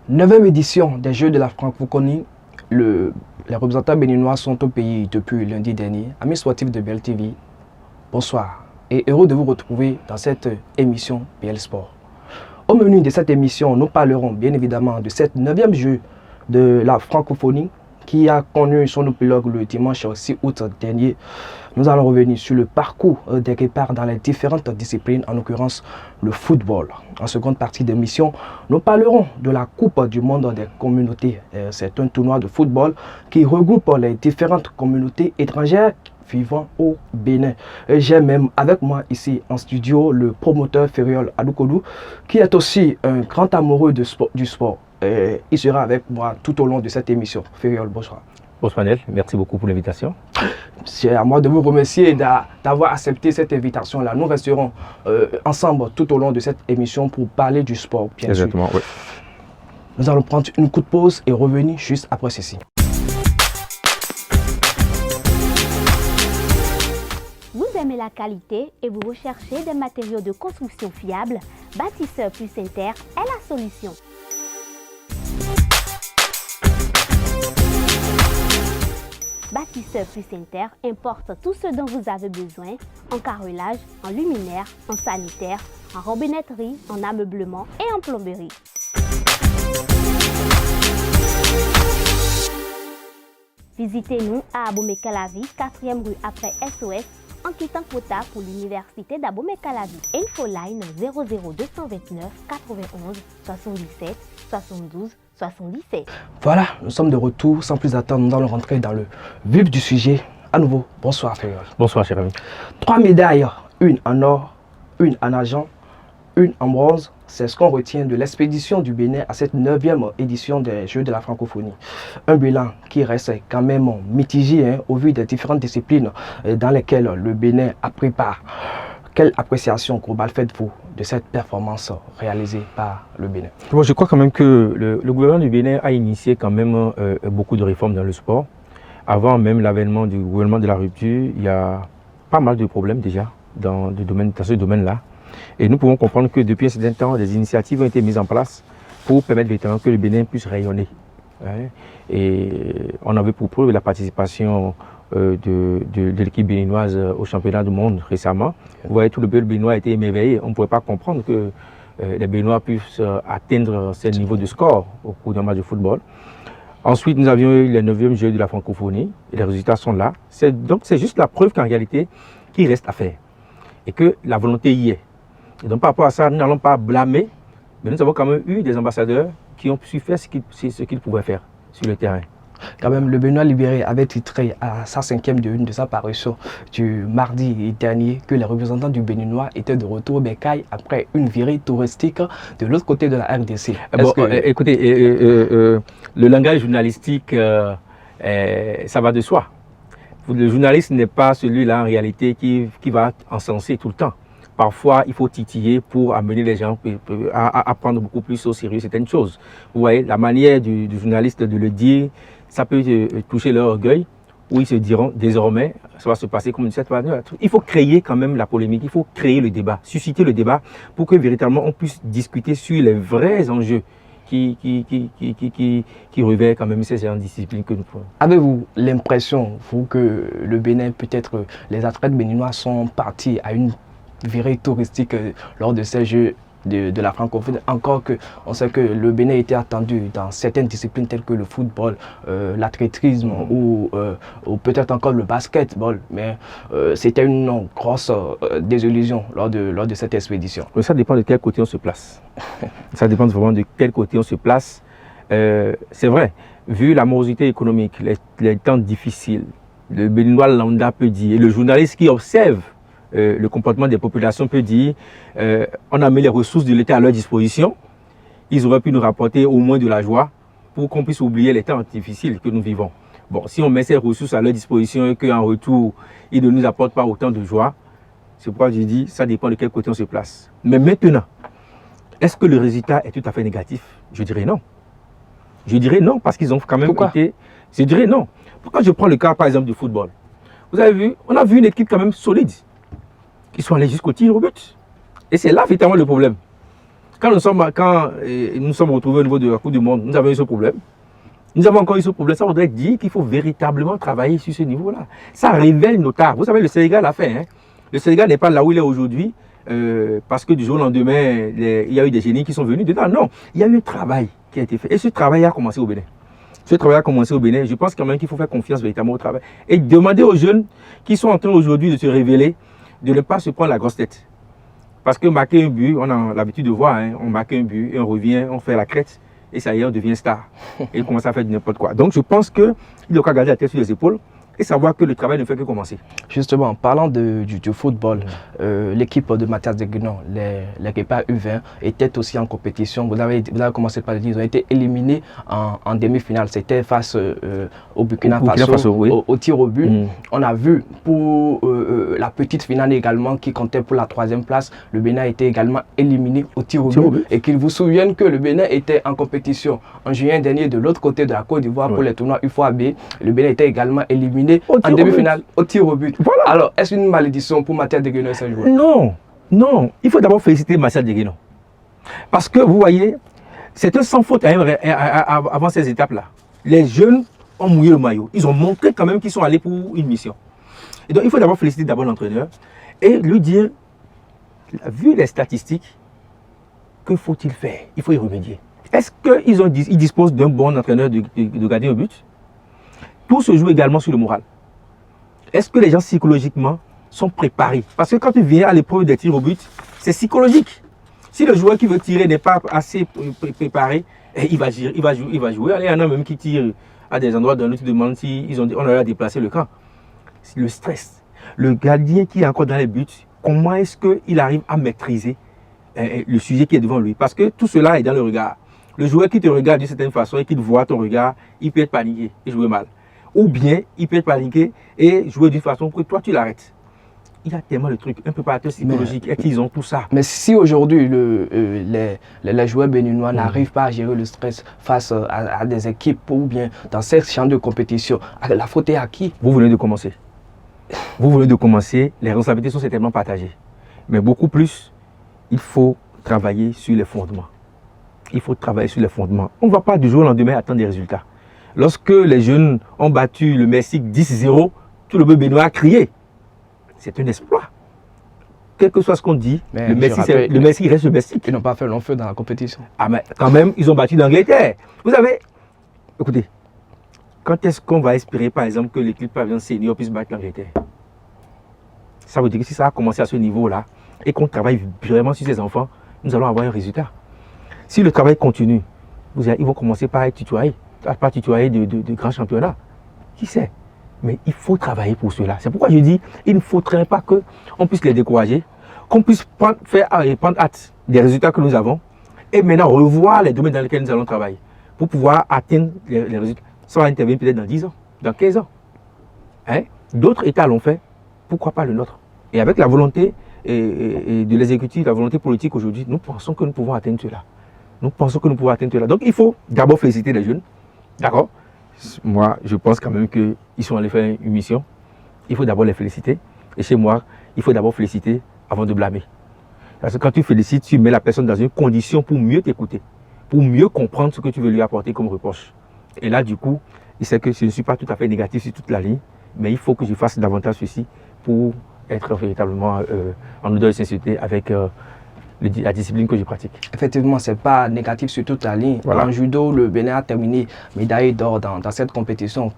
9e édition des Jeux de la francophonie. Les représentants béninois sont au pays depuis lundi dernier. Amis sportifs de BL TV, bonsoir et heureux de vous retrouver dans cette émission BL Sport. Au menu de cette émission, nous parlerons bien évidemment de cette 9e Jeu de la francophonie qui a connu son épilogue le dimanche 6 août dernier. Nous allons revenir sur le parcours des guépards dans les différentes disciplines, en l'occurrence le football. En seconde partie d'émission, nous parlerons de la Coupe du monde des communautés. C'est un tournoi de football qui regroupe les différentes communautés étrangères vivant au Bénin. J'ai même avec moi ici en studio le promoteur Feriol Adoukodou, qui est aussi un grand amoureux du sport. Il sera avec moi tout au long de cette émission. Feriol, bonsoir. Bonsoir Nel, merci beaucoup pour l'invitation. C'est à moi de vous remercier d'avoir accepté cette invitation-là. Nous resterons ensemble tout au long de cette émission pour parler du sport, bien sûr. Exactement, oui. Nous allons prendre une courte pause et revenir juste après ceci. Vous aimez la qualité et vous recherchez des matériaux de construction fiables? Bâtisseur plus Inter est la solution. Bâtisseur plus Inter importe tout ce dont vous avez besoin en carrelage, en luminaire, en sanitaire, en robinetterie, en ameublement et en plomberie. Visitez-nous à Abomey-Calavi, 4e rue après SOS, en quittant Kota pour l'université d'Abomey-Calavi. Infoline 00229 91 77 72 77. Voilà, nous sommes de retour. Sans plus attendre, nous allons rentrer dans le vif du sujet. À nouveau, bonsoir Feriol. Bonsoir cher ami. 3 médailles, une en or, une en argent, une en bronze. C'est ce qu'on retient de l'expédition du Bénin à cette 9e édition des Jeux de la francophonie. Un bilan qui reste quand même mitigé au vu des différentes disciplines dans lesquelles le Bénin a pris part. Quelle appréciation globale faites-vous de cette performance réalisée par le Bénin? Bon, je crois quand même que le gouvernement du Bénin a initié quand même beaucoup de réformes dans le sport. Avant même l'avènement du gouvernement de la rupture, il y a pas mal de problèmes déjà dans ce domaine-là. Et nous pouvons comprendre que depuis un certain temps, des initiatives ont été mises en place pour permettre véritablement que le Bénin puisse rayonner. Et on avait pour preuve la participation de l'équipe béninoise au championnat du monde récemment. Vous voyez, tout le peuple béninois a été émerveillé. On ne pouvait pas comprendre que les Béninois puissent atteindre ce niveau de score au cours d'un match de football. Ensuite, nous avions eu les 9e Jeux de la francophonie et les résultats sont là. Donc, c'est juste la preuve qu'en réalité, il reste à faire et que la volonté y est. Et donc, par rapport à ça, nous n'allons pas blâmer, mais nous avons quand même eu des ambassadeurs qui ont su faire ce qu'ils pouvaient faire sur le terrain. Quand même, le Béninois libéré avait titré à sa 5e de une de sa parution du mardi dernier que les représentants du Béninois étaient de retour au Bécaye après une virée touristique de l'autre côté de la RDC. Bon, écoutez, le langage journalistique, ça va de soi. Le journaliste n'est pas celui-là en réalité qui va encenser tout le temps. Parfois, il faut titiller pour amener les gens à prendre beaucoup plus au sérieux certaines choses. Vous voyez, la manière du journaliste de le dire, ça peut toucher leur orgueil, où ils se diront désormais, ça va se passer comme une cette manière. Il faut créer quand même la polémique, il faut créer le débat, susciter le débat pour que véritablement on puisse discuter sur les vrais enjeux qui revêtent quand même ces disciplines que nous prenons. Avez-vous l'impression, vous, que le Bénin, peut-être les athlètes béninois sont partis à une virée touristique lors de ces Jeux de la francophonie, encore qu'on sait que le Bénin était attendu dans certaines disciplines telles que le football, l'athlétisme ou peut-être encore le basketball, mais c'était une grosse désillusion lors de cette expédition. Mais ça dépend de quel côté on se place. Ça dépend vraiment de quel côté on se place. C'est vrai, vu la morosité économique, les temps difficiles, le Béninois lambda peut dire, et le journaliste qui observe le comportement des populations peut dire on a mis les ressources de l'État à leur disposition, ils auraient pu nous rapporter au moins de la joie pour qu'on puisse oublier les temps difficiles que nous vivons. Bon, si on met ces ressources à leur disposition et qu'en retour, ils ne nous apportent pas autant de joie, c'est pourquoi je dis ça dépend de quel côté on se place. Mais maintenant, est-ce que le résultat est tout à fait négatif? Je dirais non. Je dirais non parce qu'ils ont quand même été... Je dirais non. Pourquoi je prends le cas par exemple du football? Vous avez vu, on a vu une équipe quand même solide. Ils sont allés jusqu'au tir au but. Et c'est là véritablement le problème. quand nous sommes retrouvés au niveau de la Coupe du Monde, nous avons eu ce problème. Nous avons encore eu ce problème. Ça voudrait dire qu'il faut véritablement travailler sur ce niveau-là. Ça révèle nos tares. Vous savez, le Sénégal a fait. Hein. Le Sénégal n'est pas là où il est aujourd'hui parce que du jour au lendemain, il y a eu des génies qui sont venus dedans. Non, il y a eu un travail qui a été fait. Et ce travail a commencé au Bénin. Ce travail a commencé au Bénin. Je pense quand même qu'il faut faire confiance véritablement au travail. Et demander aux jeunes qui sont en train aujourd'hui de se révéler, de ne pas se prendre la grosse tête. Parce que marquer un but, on a l'habitude de voir, hein, on marque un but et on revient, on fait la crête. Et ça y est, on devient star. Et on commence à faire n'importe quoi. Donc je pense qu'il doit garder la tête sur les épaules et savoir que le travail ne fait que commencer. Justement, en parlant du football, l'équipe de Mathias Deguenon, les Guépards U20, était aussi en compétition. Vous avez commencé par le dire, ils ont été éliminés en demi-finale. C'était face au Burkina Faso, oui. au tir au but. On a vu pour la petite finale également qui comptait pour la 3e place, le Bénin a été également éliminé au tir au but. Et qu'il vous souvienne que le Bénin était en compétition en juin dernier de l'autre côté de la Côte d'Ivoire pour les tournois UFOA-B. Le Bénin était également éliminé en demi-finale au tir au but. Voilà. Alors, est-ce une malédiction pour Mathias Deguenon et ses joueurs? Non, non. Il faut d'abord féliciter Mathias Deguenon. Parce que vous voyez, c'est un sans faute avant ces étapes-là. Les jeunes ont mouillé le maillot. Ils ont montré quand même qu'ils sont allés pour une mission. Et donc, il faut d'abord féliciter d'abord l'entraîneur et lui dire, vu les statistiques, que faut-il faire? Il faut y remédier. Est-ce qu'ils disposent d'un bon entraîneur de gardien au but? Tout se joue également sur le moral. Est-ce que les gens psychologiquement sont préparés? Parce que quand tu viens à l'épreuve des tirs au but, c'est psychologique. Si le joueur qui veut tirer n'est pas assez préparé, il va jouer. Il y en a même qui tirent à des endroits où tu demandes si on a déplacé le camp. Le stress. Le gardien qui est encore dans les buts, comment est-ce qu'il arrive à maîtriser le sujet qui est devant lui? Parce que tout cela est dans le regard. Le joueur qui te regarde d'une certaine façon et qui te voit ton regard, il peut être paniqué et jouer mal. Ou bien, il peut être paniqué et jouer d'une façon que toi, tu l'arrêtes. Il y a tellement de trucs, un préparateur psychologique, et qu'ils ont tout ça. Mais si aujourd'hui, les joueurs béninois n'arrivent pas à gérer le stress face à des équipes ou bien dans ces champs de compétition, la faute est à qui? Vous venez de commencer. Vous venez de commencer, les responsabilités sont certainement partagées. Mais beaucoup plus, il faut travailler sur les fondements. Il faut travailler sur les fondements. On ne va pas du jour au lendemain attendre des résultats. Lorsque les jeunes ont battu le Mexique 10-0, tout le peuple béninois a crié. C'est un exploit. Quel que soit ce qu'on dit, le Mexique reste le Mexique. Ils n'ont pas fait long feu dans la compétition. Ah mais quand même, ils ont battu l'Angleterre. Vous savez, écoutez, quand est-ce qu'on va espérer par exemple que l'équipe pavillon senior puisse battre l'Angleterre? Ça veut dire que si ça a commencé à ce niveau-là et qu'on travaille vraiment sur ces enfants, nous allons avoir un résultat. Si le travail continue, ils vont commencer par être tutoyés. Pas tutoyer de grands championnats. Qui sait? Mais il faut travailler pour cela. C'est pourquoi je dis, il ne faudrait pas qu'on puisse les décourager, qu'on puisse prendre hâte des résultats que nous avons et maintenant revoir les domaines dans lesquels nous allons travailler pour pouvoir atteindre les résultats. Ça va intervenir peut-être dans 10 ans, dans 15 ans. Hein? D'autres États l'ont fait, pourquoi pas le nôtre? Et avec la volonté de l'exécutif, la volonté politique aujourd'hui, nous pensons que nous pouvons atteindre cela. Nous pensons que nous pouvons atteindre cela. Donc il faut d'abord féliciter les jeunes. D'accord? Moi, je pense quand même qu'ils sont allés faire une mission. Il faut d'abord les féliciter. Et chez moi, il faut d'abord féliciter avant de blâmer. Parce que quand tu félicites, tu mets la personne dans une condition pour mieux t'écouter, pour mieux comprendre ce que tu veux lui apporter comme reproche. Et là, du coup, il sait que je ne suis pas tout à fait négatif sur toute la ligne, mais il faut que je fasse davantage ceci pour être véritablement en odeur de sincérité avec la discipline que je pratique. Effectivement, ce n'est pas négatif sur toute la ligne. Voilà. En judo, le Bénin a terminé médaille d'or dans cette compétition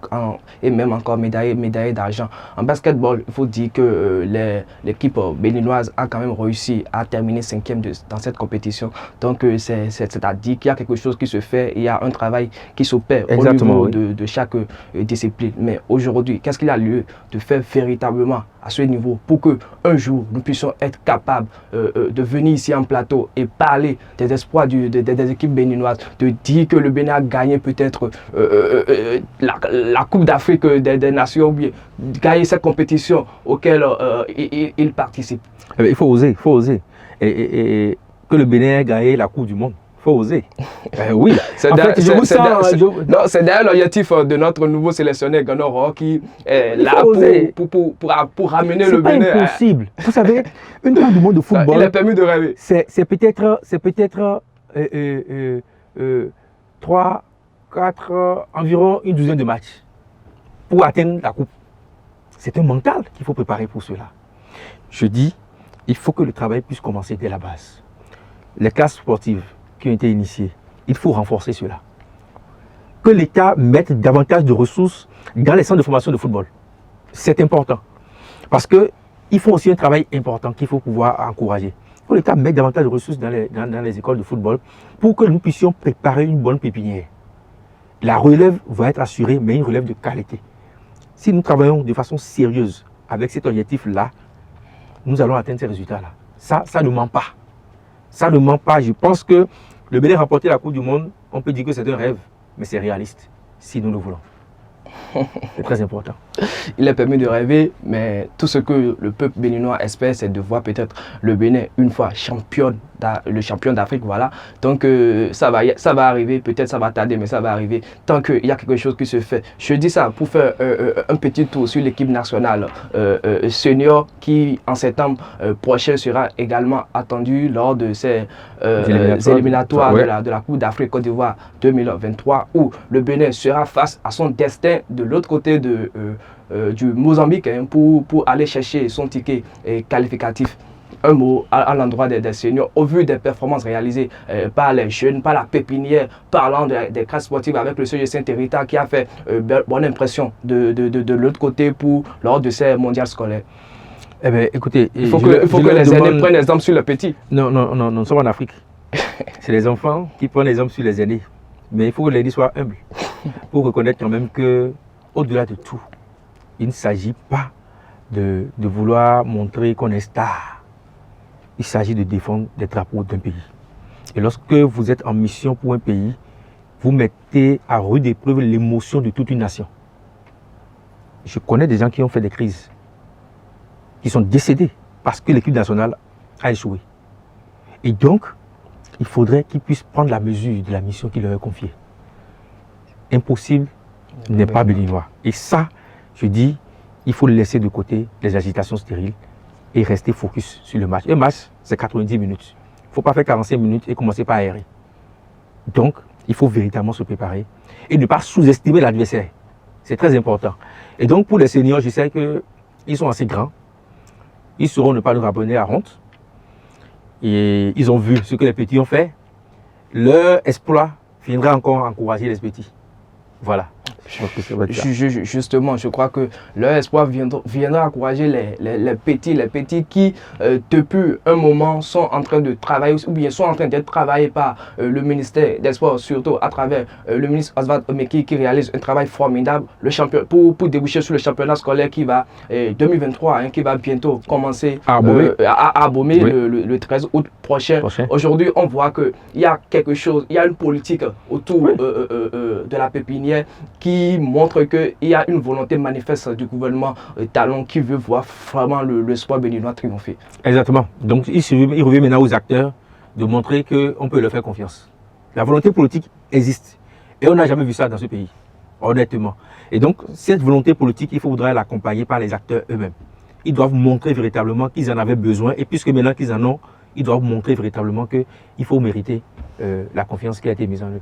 et même encore médaille d'argent. En basketball, il faut dire que l'équipe béninoise a quand même réussi à terminer 5e dans cette compétition. Donc, c'est-à-dire qu'il y a quelque chose qui se fait, il y a un travail qui s'opère au niveau de chaque discipline. Mais aujourd'hui, qu'est-ce qu'il a lieu de faire véritablement à ce niveau pour qu'un jour, nous puissions être capables de venir ici en plateau et parler des espoirs des équipes béninoises, de dire que le Bénin a gagné peut-être la Coupe d'Afrique des Nations, ou bien gagner cette compétition auquel il participe. Il faut oser, il faut oser. Et que le Bénin ait gagné la Coupe du Monde. faut oser. Oui, c'est en fait, je vous sens... non, c'est d'ailleurs l'objectif de notre nouveau sélectionneur Ganoro qui est là pour ramener le Bénin. C'est pas impossible. Vous savez, une Coupe du monde de football... Il a permis de rêver. C'est peut-être 3, 4, environ une douzaine de matchs pour atteindre la coupe. C'est un mental qu'il faut préparer pour cela. Je dis, il faut que le travail puisse commencer dès la base. Les classes sportives qui ont été initiées, il faut renforcer cela. Que l'État mette davantage de ressources dans les centres de formation de football. C'est important. Parce qu'ils font aussi un travail important qu'il faut pouvoir encourager. Que l'État mette davantage de ressources dans les écoles de football pour que nous puissions préparer une bonne pépinière. La relève va être assurée, mais une relève de qualité. Si nous travaillons de façon sérieuse avec cet objectif-là, nous allons atteindre ces résultats-là. Ça ne ment pas. Ça ne ment pas. Je pense que le Bénin remporter la Coupe du Monde, on peut dire que c'est un rêve, mais c'est réaliste, si nous le voulons. C'est très important. Il a permis de rêver, mais tout ce que le peuple béninois espère, c'est de voir peut-être le Bénin une fois le champion d'Afrique. Voilà. Donc ça va arriver, peut-être ça va tarder, mais ça va arriver tant qu'il y a quelque chose qui se fait. Je dis ça pour faire un petit tour sur l'équipe nationale senior qui en septembre prochain sera également attendue lors de ces éliminatoires de la Coupe d'Afrique Côte d'Ivoire 2023 où le Bénin sera face à son destin de l'autre côté du Mozambique pour aller chercher son ticket qualificatif. Un mot à l'endroit des seniors, au vu des performances réalisées par les jeunes, par la pépinière, parlant des classes sportives avec le CG Saint-Hérita qui a fait bonne impression de l'autre côté lors de ces mondiales scolaires. Eh bien, écoutez, il faut que les aînés prennent exemple sur le petit. Non, nous sommes en Afrique. C'est les enfants qui prennent exemple sur les aînés. Mais il faut que les aînés soient humbles pour reconnaître quand même que, au-delà de tout, il ne s'agit pas de vouloir montrer qu'on est star. Il s'agit de défendre les drapeaux d'un pays. Et lorsque vous êtes en mission pour un pays, vous mettez à rude épreuve l'émotion de toute une nation. Je connais des gens qui ont fait des crises, qui sont décédés parce que l'équipe nationale a échoué. Et donc, il faudrait qu'ils puissent prendre la mesure de la mission qui leur est confiée. Impossible n'est pas béninois. Et ça, je dis, il faut laisser de côté les agitations stériles et rester focus sur le match. Un match, c'est 90 minutes. Il ne faut pas faire 45 minutes et commencer par aérer. Donc, il faut véritablement se préparer et ne pas sous-estimer l'adversaire. C'est très important. Et donc, pour les seniors, je sais qu'ils sont assez grands. Ils sauront ne pas nous abonner à honte. Et ils ont vu ce que les petits ont fait. Leur exploit viendra encore encourager les petits. Voilà. Justement, je crois que leur espoir viendra encourager les petits qui, depuis un moment, sont en train de travailler, ou bien sont en train d'être travaillés par le ministère des Sports, surtout à travers le ministre Oswald Omeki, qui réalise un travail formidable pour déboucher sur le championnat scolaire qui va 2023, qui va bientôt commencer à Abomey le 13 août prochain. Aujourd'hui, on voit qu'il y a quelque chose, il y a une politique autour de la pépinière qui montre qu'il y a une volonté manifeste du gouvernement Talon qui veut voir vraiment le sport béninois triompher. Exactement. Donc il revient maintenant aux acteurs de montrer qu'on peut leur faire confiance. La volonté politique existe. Et on n'a jamais vu ça dans ce pays, honnêtement. Et donc cette volonté politique, il faudra l'accompagner par les acteurs eux-mêmes. Ils doivent montrer véritablement qu'ils en avaient besoin. Et puisque maintenant qu'ils en ont, ils doivent montrer véritablement qu'il faut mériter la confiance qui a été mise en œuvre.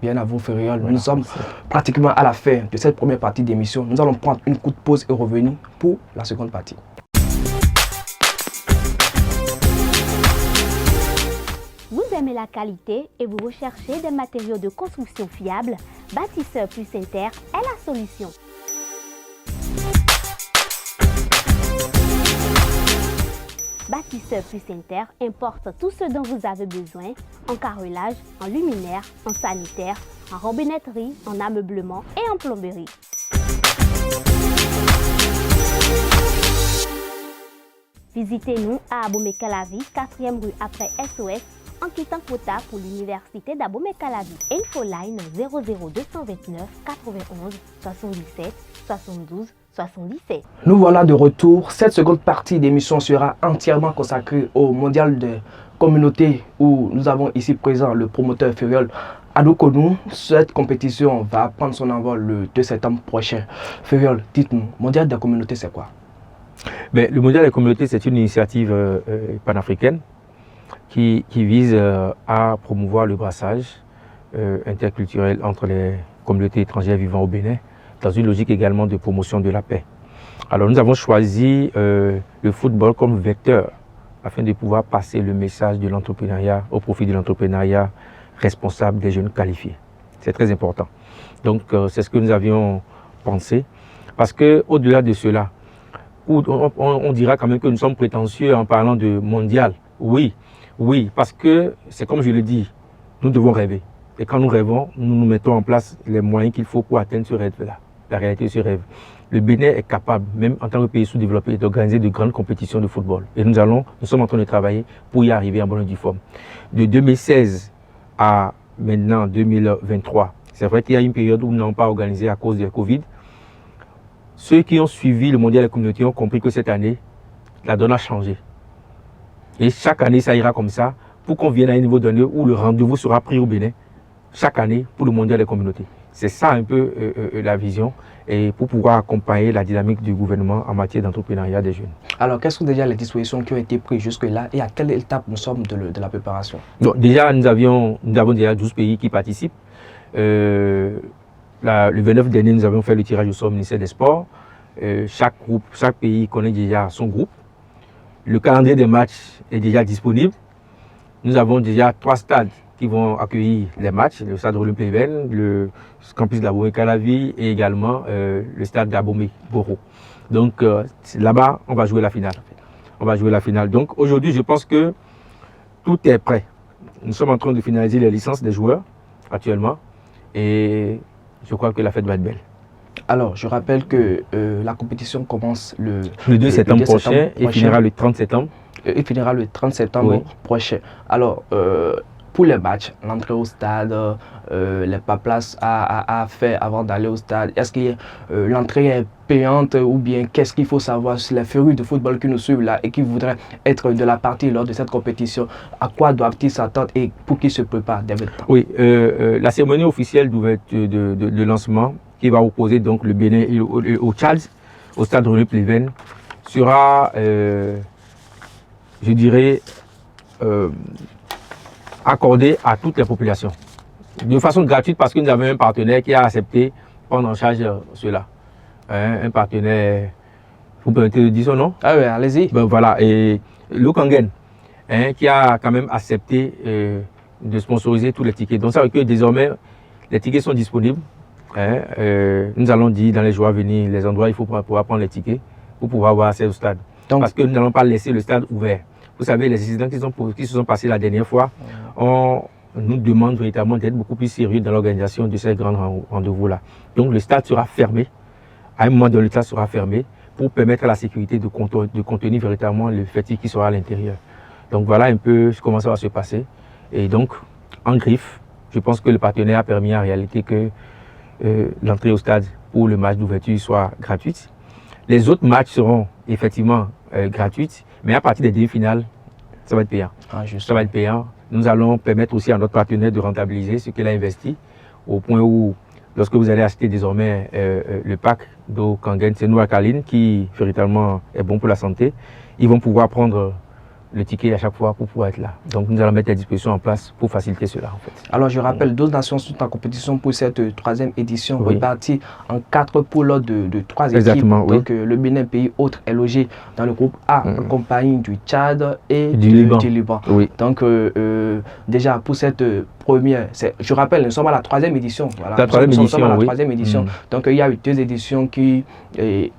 Bien à vous, Ferriol. Voilà, nous sommes pratiquement à la fin de cette première partie d'émission. Nous allons prendre une courte pause et revenir pour la seconde partie. Vous aimez la qualité et vous recherchez des matériaux de construction fiables? Bâtisseur plus Inter est la solution. Bâtisseur plus Inter importe tout ce dont vous avez besoin en carrelage, en luminaire, en sanitaire, en robinetterie, en ameublement et en plomberie. Visitez-nous à Abomey-Calavi, 4e rue après SOS, en quittant Kota pour l'université d'Abomey-Calavi. Infoline 00229 91 77 72 77. Nous voilà de retour. Cette seconde partie d'émission sera entièrement consacrée au mondial de communauté où nous avons ici présent le promoteur Feriol Adoukonou. Cette compétition va prendre son envol le 2 septembre prochain. Feriol, dites-nous, Mondial des communautés, c'est quoi? Ben, le Mondial des communautés, c'est une initiative panafricaine qui vise à promouvoir le brassage interculturel entre les communautés étrangères vivant au Bénin, dans une logique également de promotion de la paix. Alors nous avons choisi le football comme vecteur afin de pouvoir passer le message de l'entrepreneuriat au profit de l'entrepreneuriat responsable des jeunes qualifiés. C'est très important. Donc c'est ce que nous avions pensé, parce qu'au-delà de cela, on dira quand même que nous sommes prétentieux en parlant de mondial. Oui, parce que c'est comme je le dis, nous devons rêver. Et quand nous rêvons, nous mettons en place les moyens qu'il faut pour atteindre ce rêve-là, la réalité de ce rêve. Le Bénin est capable, même en tant que pays sous-développé, d'organiser de grandes compétitions de football. Et nous sommes en train de travailler pour y arriver en bonne et due forme. De 2016 à maintenant 2023, c'est vrai qu'il y a une période où nous n'avons pas organisé à cause de la Covid. Ceux qui ont suivi le Mondial des communautés ont compris que cette année, la donne a changé. Et chaque année, ça ira comme ça, pour qu'on vienne à un niveau donné où le rendez-vous sera pris au Bénin, chaque année, pour le Mondial des communautés. C'est ça un peu la vision, et pour pouvoir accompagner la dynamique du gouvernement en matière d'entrepreneuriat des jeunes. Alors, quelles sont déjà les dispositions qui ont été prises jusque-là et à quelle étape nous sommes de la préparation? Donc, déjà, nous avons déjà 12 pays qui participent. Le 29 dernier, nous avons fait le tirage au sort au ministère des Sports. Chaque pays connaît déjà son groupe. Le calendrier des matchs est déjà disponible. Nous avons déjà 3 stades qui vont accueillir les matchs, le stade Olympe-Pleven, le campus de l'Abomey-Calavi et également le stade d'Abomey-Boro. Donc là-bas, on va jouer la finale. Donc aujourd'hui, je pense que tout est prêt. Nous sommes en train de finaliser les licences des joueurs actuellement et je crois que la fête va être belle. Alors, je rappelle que la compétition commence le 2 septembre prochain et finira le 30 septembre. Et finira le 30 septembre prochain. Alors, pour les matchs, l'entrée au stade, les places à faire avant d'aller au stade, est-ce que l'entrée est payante ou bien qu'est-ce qu'il faut savoir sur les férus de football qui nous suivent là et qui voudraient être de la partie lors de cette compétition? À quoi doivent-ils s'attendre et pour qu'ils se préparent dès maintenant? Oui, la cérémonie officielle de lancement qui va opposer donc le Bénin et au Tchad, au stade Olympe-Pleven, sera, je dirais, accordé à toutes les populations, de façon gratuite parce que nous avons un partenaire qui a accepté de prendre en charge cela. Un partenaire, vous permettez de dire son nom? Ah oui, allez-y. Ben voilà, et Lukangen, qui a quand même accepté de sponsoriser tous les tickets. Donc ça veut dire que désormais, les tickets sont disponibles. Nous allons dire dans les jours à venir les endroits où il faut pouvoir prendre les tickets pour pouvoir avoir accès au stade. Donc, parce que nous n'allons pas laisser le stade ouvert. Vous savez, les incidents qui se sont passés la dernière fois, on nous demande véritablement d'être beaucoup plus sérieux dans l'organisation de ces grands rendez-vous-là. Donc le stade sera fermé. À un moment donné, le stade sera fermé pour permettre à la sécurité de contenir véritablement le fatigue qui sera à l'intérieur. Donc voilà un peu comment ça va se passer. Et donc, en griffe, je pense que le partenaire a permis en réalité que l'entrée au stade pour le match d'ouverture soit gratuite. Les autres matchs seront effectivement gratuits, mais à partir des demi-finales, ça va être payant. Ça va être payant. Nous allons permettre aussi à notre partenaire de rentabiliser ce qu'il a investi, au point où, lorsque vous allez acheter désormais le pack d'eau Kangen, c'est Noua Kaline, qui véritablement est bon pour la santé, ils vont pouvoir prendre le ticket à chaque fois pour pouvoir être là. Donc nous allons mettre les dispositions en place pour faciliter cela en fait. Alors je rappelle, 12 nations sont en compétition pour cette 3e édition, répartie en 4 poules de 3 équipes. Donc le Bénin, pays hôte, est logé dans le groupe A, en compagnie du Tchad et du Liban. Donc déjà pour cette première, je rappelle, nous sommes à la 3e édition. Voilà. La 3e édition, sommes à la 3e édition. Donc il y a eu 2 éditions qui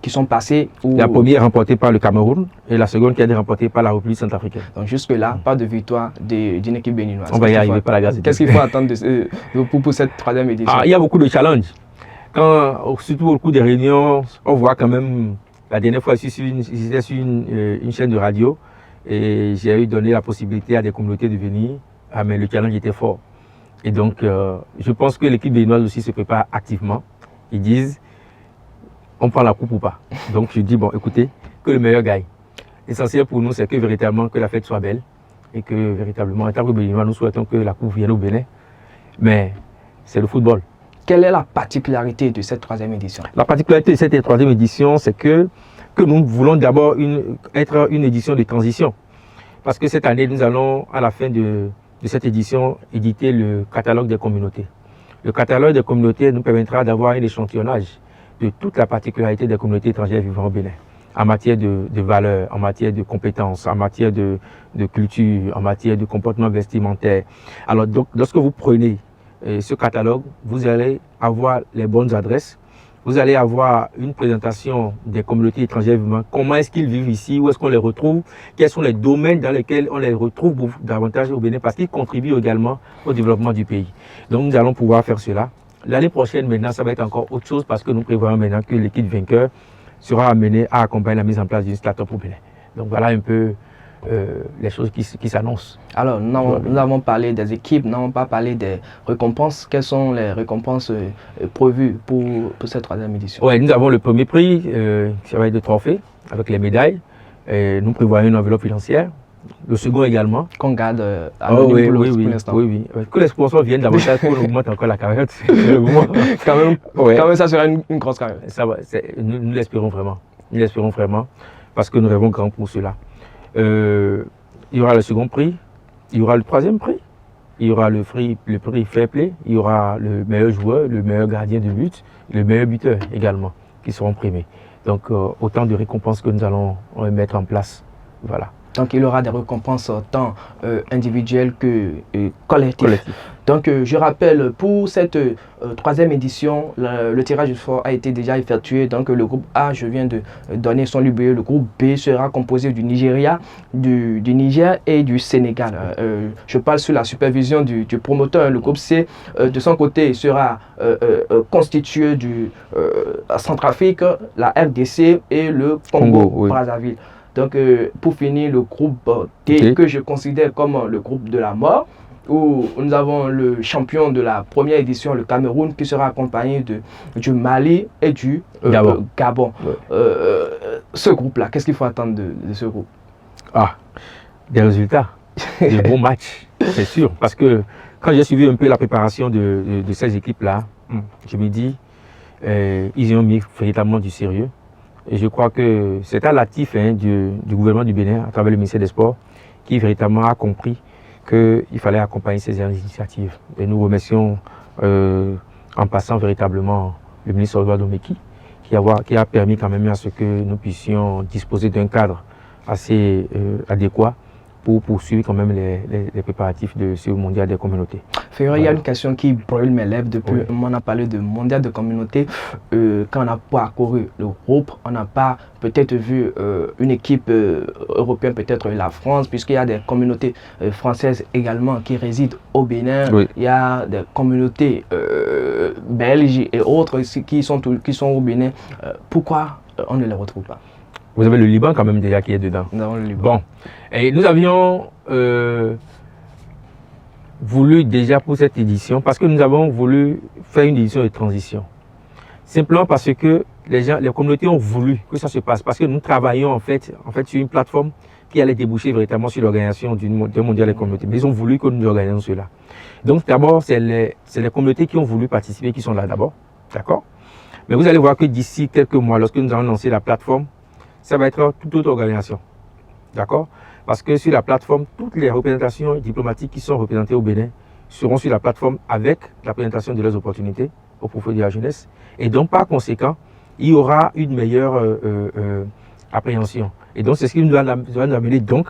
sont passées. La première remportée par le Cameroun et la seconde qui a été remportée par la République centrafricaine. Donc jusque-là, pas de victoire d'une équipe béninoise. On va y arriver par la grâce de Dieu. Qu'est-ce qu'il faut attendre pour cette 3e édition? Il y a beaucoup de challenges. Surtout au cours des réunions, on voit quand même, la dernière fois, j'étais sur une chaîne de radio et j'ai eu donné la possibilité à des communautés de venir, mais le challenge était fort. Et donc, je pense que l'équipe béninoise aussi se prépare activement. Ils disent, on prend la coupe ou pas. Donc je dis, bon, écoutez, que le meilleur gagne. L'essentiel pour nous, c'est que véritablement que la fête soit belle et que véritablement, en tant que Béninois, nous souhaitons que la Coupe vienne au Bénin. Mais c'est le football. Quelle est la particularité de cette 3e édition? La particularité de cette 3e édition, c'est que nous voulons d'abord être une édition de transition. Parce que cette année, nous allons, à la fin de cette édition, éditer le catalogue des communautés. Le catalogue des communautés nous permettra d'avoir un échantillonnage de toute la particularité des communautés étrangères vivant au Bénin, en matière de valeurs, en matière de compétences, en matière de culture, en matière de comportement vestimentaire. Alors, donc, lorsque vous prenez ce catalogue, vous allez avoir les bonnes adresses, vous allez avoir une présentation des communautés étrangères vivant, comment est-ce qu'ils vivent ici, où est-ce qu'on les retrouve, quels sont les domaines dans lesquels on les retrouve davantage au Bénin, parce qu'ils contribuent également au développement du pays. Donc nous allons pouvoir faire cela. L'année prochaine, maintenant, ça va être encore autre chose, parce que nous prévoyons maintenant que l'équipe vainqueur sera amenée à accompagner la mise en place d'une start-up au Bénin. Donc voilà un peu les choses qui s'annoncent. Alors, nous avons parlé des équipes, nous n'avons pas parlé des récompenses. Quelles sont les récompenses prévues pour cette 3e édition? Oui, nous avons le premier prix, qui va être de trophée, avec les médailles. Et nous prévoyons une enveloppe financière. Le second également. Qu'on garde pour l'instant. Oui. Que les sponsors viennent davantage pour qu'on augmente encore la carrière. Quand même, ça sera une grosse carrière. Nous l'espérons vraiment. Nous l'espérons vraiment, parce que nous rêvons grand pour cela. Il y aura le second prix, il y aura le 3e prix, il y aura le prix Fair Play, il y aura le meilleur joueur, le meilleur gardien de but, le meilleur buteur également, qui seront primés. Donc autant de récompenses que nous allons mettre en place. Voilà. Donc il y aura des récompenses tant individuelles que collectives. Donc je rappelle, pour cette 3e édition, le tirage au sort a été déjà effectué. Donc le groupe A, je viens de donner son libellé. Le groupe B sera composé du Nigeria, du Niger et du Sénégal. Je parle sous la supervision du promoteur. Le groupe C, de son côté, sera constitué du Centrafrique, la RDC et le Congo-Brazzaville. Donc, pour finir, le groupe D, que je considère comme le groupe de la mort, où nous avons le champion de la première édition, le Cameroun, qui sera accompagné du Mali et du Gabon. Ouais. Ce groupe-là, qu'est-ce qu'il faut attendre de ce groupe? Des résultats, des bons matchs, c'est sûr. Parce que quand j'ai suivi un peu la préparation de ces équipes-là, je me dis, ils y ont mis véritablement du sérieux. Et je crois que c'est à l'actif du gouvernement du Bénin, à travers le ministère des Sports, qui véritablement a compris qu'il fallait accompagner ces initiatives. Et nous remercions en passant véritablement le ministre Oswald Omeki, qui a permis quand même à ce que nous puissions disposer d'un cadre assez adéquat pour poursuivre quand même les préparatifs de ce mondial des communautés. Ferré, il y a une question qui brûle mes lèvres depuis. Oui. On a parlé de mondial de communautés. Quand on a parcouru le groupe, on n'a pas peut-être vu une équipe européenne, peut-être la France, puisqu'il y a des communautés françaises également qui résident au Bénin. Oui. Il y a des communautés belges et autres qui sont au Bénin. Pourquoi on ne les retrouve pas? Vous avez le Liban quand même déjà qui est dedans. Nous avons le Liban. Bon, et nous avions voulu déjà pour cette édition, parce que nous avons voulu faire une édition de transition. Simplement parce que les communautés ont voulu que ça se passe, parce que nous travaillons en fait sur une plateforme qui allait déboucher véritablement sur l'organisation d'un mondial des communautés. Mais ils ont voulu que nous organisions cela. Donc d'abord, c'est les communautés qui ont voulu participer qui sont là d'abord, d'accord? Mais vous allez voir que d'ici quelques mois, lorsque nous allons lancer la plateforme, ça va être toute autre organisation, d'accord? Parce que sur la plateforme, toutes les représentations diplomatiques qui sont représentées au Bénin seront sur la plateforme avec la présentation de leurs opportunités au profit de la jeunesse. Et donc, par conséquent, il y aura une meilleure appréhension. Et donc, c'est ce qui nous amener donc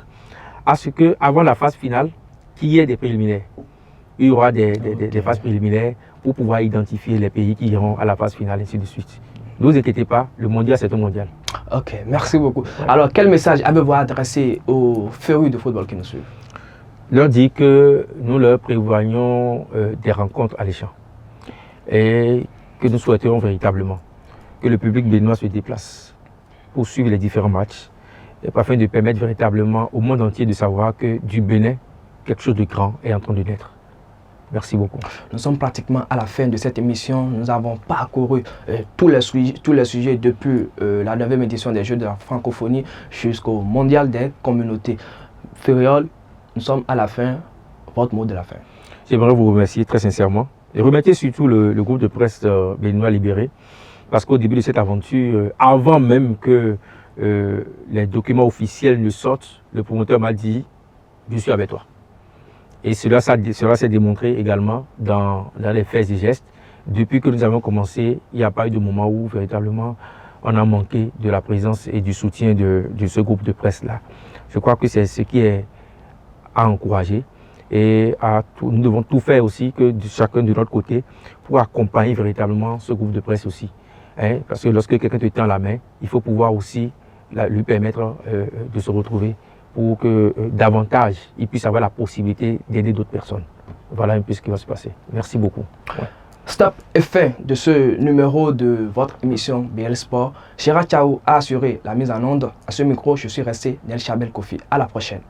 à ce qu'avant la phase finale, qu'il y ait des préliminaires. Il y aura des phases préliminaires pour pouvoir identifier les pays qui iront à la phase finale, et ainsi de suite. Ne vous inquiétez pas, le mondial, c'est un mondial. Ok, merci beaucoup. Ouais. Alors, quel message avez-vous adressé aux férus de football qui nous suivent? Leur dit que nous leur prévoyons des rencontres alléchantes et que nous souhaiterons véritablement que le public béninois se déplace pour suivre les différents matchs afin de permettre véritablement au monde entier de savoir que du Bénin, quelque chose de grand est en train de naître. Merci beaucoup. Nous sommes pratiquement à la fin de cette émission. Nous avons parcouru tous les sujets depuis la 9e édition des Jeux de la francophonie jusqu'au mondial des communautés. Ferriol, nous sommes à la fin. Votre mot de la fin. J'aimerais vous remercier très sincèrement et remercier surtout le groupe de presse béninois libéré, parce qu'au début de cette aventure, avant même que les documents officiels ne sortent, le promoteur m'a dit « je suis avec toi ». Et cela s'est démontré également dans les faits et gestes. Depuis que nous avons commencé, il n'y a pas eu de moment où véritablement on a manqué de la présence et du soutien de ce groupe de presse-là. Je crois que c'est ce qui est à encourager. Et nous devons tout faire aussi, que chacun de notre côté, pour accompagner véritablement ce groupe de presse aussi. Hein? Parce que lorsque quelqu'un te tend la main, il faut pouvoir aussi lui permettre de se retrouver pour que davantage il puisse avoir la possibilité d'aider d'autres personnes. Voilà un peu ce qui va se passer. Merci beaucoup. Ouais. Stop est fait de ce numéro de votre émission BL Sport. Chera Chao a assuré la mise en onde. À ce micro, je suis resté Nel Chabel Kofi. À la prochaine.